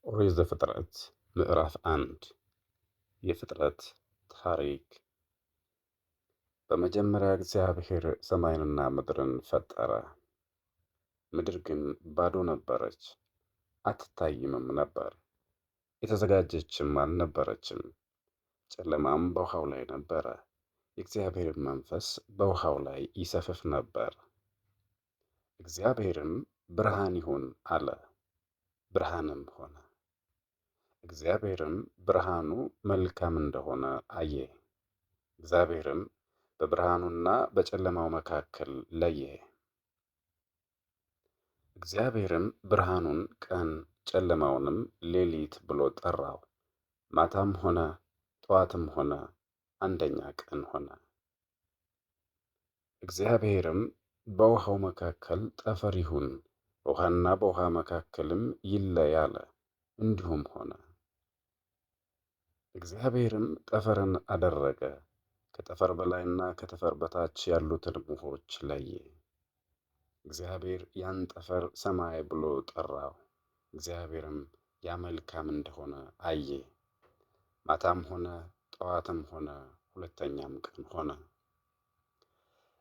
ኦሪት ዘፍጥረት ምዕራፍ 1 የፍጥረት ታሪክ። በመጀመሪያ እግዚአብሔር ሰማይንና ምድርን ፈጠረ። ምድር ግን ባዶ ነበረች፣ አትታይምም ነበር፣ የተዘጋጀችም አልነበረችም። ጨለማም በውሃው ላይ ነበረ፣ የእግዚአብሔርም መንፈስ በውሃው ላይ ይሰፍፍ ነበር። እግዚአብሔርም ብርሃን ይሁን አለ፣ ብርሃንም ሆነ። እግዚአብሔርም ብርሃኑ መልካም እንደሆነ አየ። እግዚአብሔርም በብርሃኑና በጨለማው መካከል ለየ። እግዚአብሔርም ብርሃኑን ቀን፣ ጨለማውንም ሌሊት ብሎ ጠራው። ማታም ሆነ ጠዋትም ሆነ አንደኛ ቀን ሆነ። እግዚአብሔርም በውሃው መካከል ጠፈር ይሁን፣ በውሃና በውሃ መካከልም ይለይ አለ። እንዲሁም ሆነ። እግዚአብሔርም ጠፈርን አደረገ፣ ከጠፈር በላይና ከጠፈር በታች ያሉትን ውኆች ለየ። እግዚአብሔር ያን ጠፈር ሰማይ ብሎ ጠራው። እግዚአብሔርም ያ መልካም እንደሆነ አየ። ማታም ሆነ ጠዋትም ሆነ ሁለተኛም ቀን ሆነ።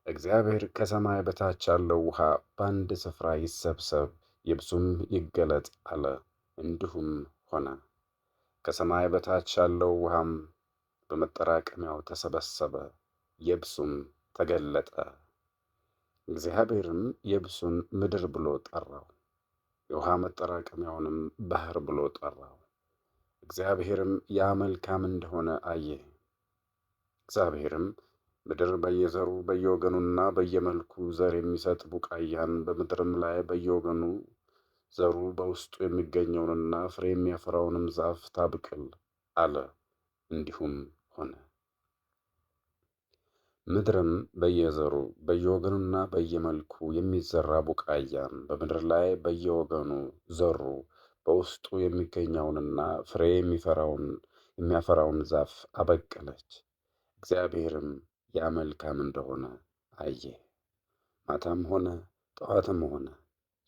እግዚአብሔር ከሰማይ በታች ያለው ውሃ በአንድ ስፍራ ይሰብሰብ፣ የብሱም ይገለጥ አለ። እንዲሁም ሆነ። ከሰማይ በታች ያለው ውሃም በመጠራቀሚያው ተሰበሰበ፣ የብሱም ተገለጠ። እግዚአብሔርም የብሱን ምድር ብሎ ጠራው፣ የውሃ መጠራቀሚያውንም ባሕር ብሎ ጠራው። እግዚአብሔርም ያ መልካም እንደሆነ አየ። እግዚአብሔርም ምድር በየዘሩ በየወገኑና በየመልኩ ዘር የሚሰጥ ቡቃያን፣ በምድርም ላይ በየወገኑ ዘሩ በውስጡ የሚገኘውንና ፍሬ የሚያፈራውንም ዛፍ ታብቅል አለ። እንዲሁም ሆነ። ምድርም በየዘሩ በየወገኑና በየመልኩ የሚዘራ ቡቃያን፣ በምድር ላይ በየወገኑ ዘሩ በውስጡ የሚገኘውንና ፍሬ የሚያፈራውን ዛፍ አበቀለች። እግዚአብሔርም ያ መልካም እንደሆነ አየ። ማታም ሆነ ጠዋትም ሆነ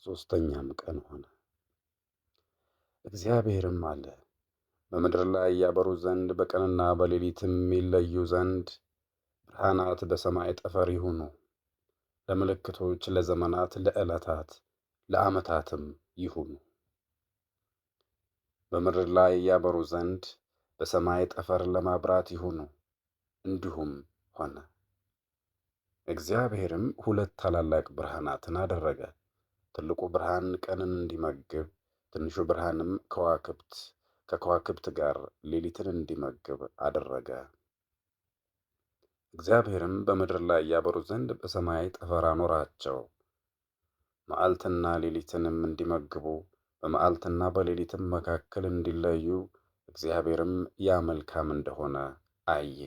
ሦስተኛም ቀን ሆነ። እግዚአብሔርም አለ፣ በምድር ላይ ያበሩ ዘንድ በቀንና በሌሊትም ይለዩ ዘንድ ብርሃናት በሰማይ ጠፈር ይሁኑ፣ ለምልክቶች፣ ለዘመናት፣ ለዕለታት፣ ለዓመታትም ይሁኑ። በምድር ላይ ያበሩ ዘንድ በሰማይ ጠፈር ለማብራት ይሁኑ። እንዲሁም ሆነ። እግዚአብሔርም ሁለት ታላላቅ ብርሃናትን አደረገ። ትልቁ ብርሃን ቀንን እንዲመግብ፣ ትንሹ ብርሃንም ከከዋክብት ጋር ሌሊትን እንዲመግብ አደረገ። እግዚአብሔርም በምድር ላይ ያበሩ ዘንድ በሰማይ ጠፈር አኖራቸው፣ መዓልትና ሌሊትንም እንዲመግቡ፣ በመዓልትና በሌሊትም መካከል እንዲለዩ። እግዚአብሔርም ያ መልካም እንደሆነ አየ።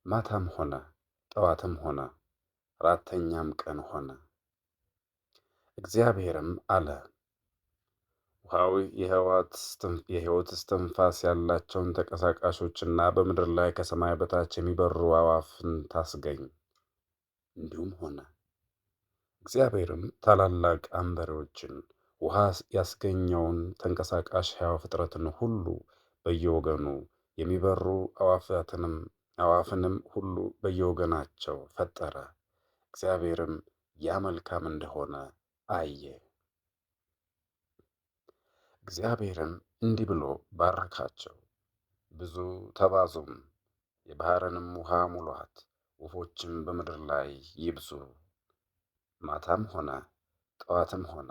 ማታም ሆነ ጠዋትም ሆነ አራተኛም ቀን ሆነ። እግዚአብሔርም አለ፣ ውኃው የሕይወት እስትንፋስ ያላቸውን ተንቀሳቃሾችና በምድር ላይ ከሰማይ በታች የሚበሩ አዕዋፍን ታስገኝ። እንዲሁም ሆነ። እግዚአብሔርም ታላላቅ አንበሪዎችን፣ ውኃ ያስገኘውን ተንቀሳቃሽ ሕያው ፍጥረትን ሁሉ በየወገኑ የሚበሩ አዕዋፍንም ሁሉ በየወገናቸው ፈጠረ። እግዚአብሔርም ያ መልካም እንደሆነ አየ። እግዚአብሔርም እንዲህ ብሎ ባረካቸው፣ ብዙ ተባዙም፣ የባሕርንም ውኃ ሙሏት፣ ወፎችም በምድር ላይ ይብዙ። ማታም ሆነ ጠዋትም ሆነ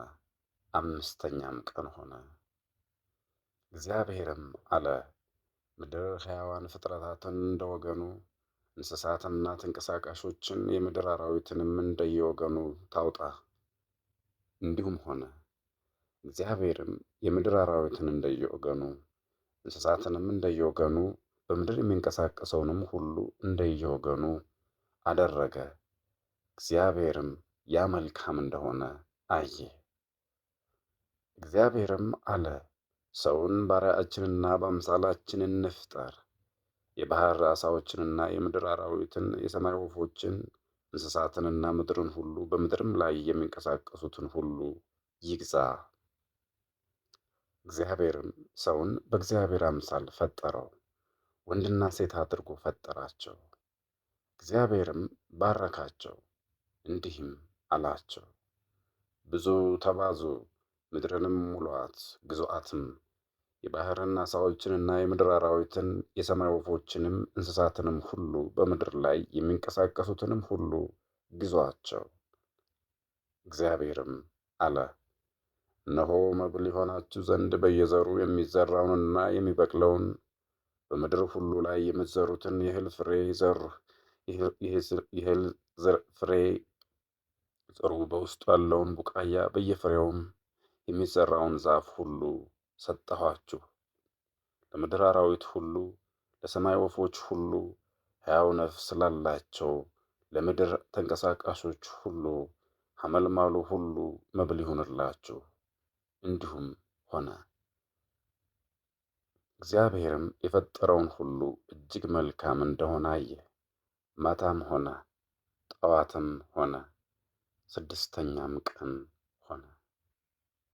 አምስተኛም ቀን ሆነ። እግዚአብሔርም አለ፣ ምድር ሕያዋን ፍጥረታትን እንደ ወገኑ፣ እንስሳትንና ተንቀሳቃሾችን፣ የምድር አራዊትንም እንደየወገኑ ታውጣ። እንዲሁም ሆነ። እግዚአብሔርም የምድር አራዊትን እንደየወገኑ፣ እንስሳትንም እንደየወገኑ፣ በምድር የሚንቀሳቀሰውንም ሁሉ እንደየወገኑ አደረገ። እግዚአብሔርም ያ መልካም እንደሆነ አየ። እግዚአብሔርም አለ፣ ሰውን በአርአያችንና በአምሳላችን እንፍጠር፣ የባሕር ዓሣዎችንና የምድር አራዊትን፣ የሰማይ ወፎችን፣ እንስሳትንና ምድርን ሁሉ፣ በምድርም ላይ የሚንቀሳቀሱትን ሁሉ ይግዛ። እግዚአብሔርም ሰውን በእግዚአብሔር አምሳል ፈጠረው፣ ወንድና ሴት አድርጎ ፈጠራቸው። እግዚአብሔርም ባረካቸው፣ እንዲህም አላቸው፣ ብዙ ተባዙ፣ ምድርንም ሙሉአት፣ ግዙአትም፣ የባሕርን ዓሣዎችንና የምድር አራዊትን፣ የሰማይ ወፎችንም፣ እንስሳትንም ሁሉ፣ በምድር ላይ የሚንቀሳቀሱትንም ሁሉ ግዙአቸው። እግዚአብሔርም አለ፣ እነሆ መብል ይሆናችሁ ዘንድ በየዘሩ የሚዘራውንና የሚበቅለውን፣ በምድር ሁሉ ላይ የምትዘሩትን የእህል ፍሬ ዘሩ በውስጡ ያለውን ቡቃያ በየፍሬውም የሚዘራውን ዛፍ ሁሉ ሰጠኋችሁ። ለምድር አራዊት ሁሉ፣ ለሰማይ ወፎች ሁሉ፣ ሕያው ነፍስ ላላቸው ለምድር ተንቀሳቃሾች ሁሉ፣ ሐመልማሉ ሁሉ መብል ይሁንላችሁ። እንዲሁም ሆነ። እግዚአብሔርም የፈጠረውን ሁሉ እጅግ መልካም እንደሆነ አየ። ማታም ሆነ ጠዋትም ሆነ ስድስተኛም ቀን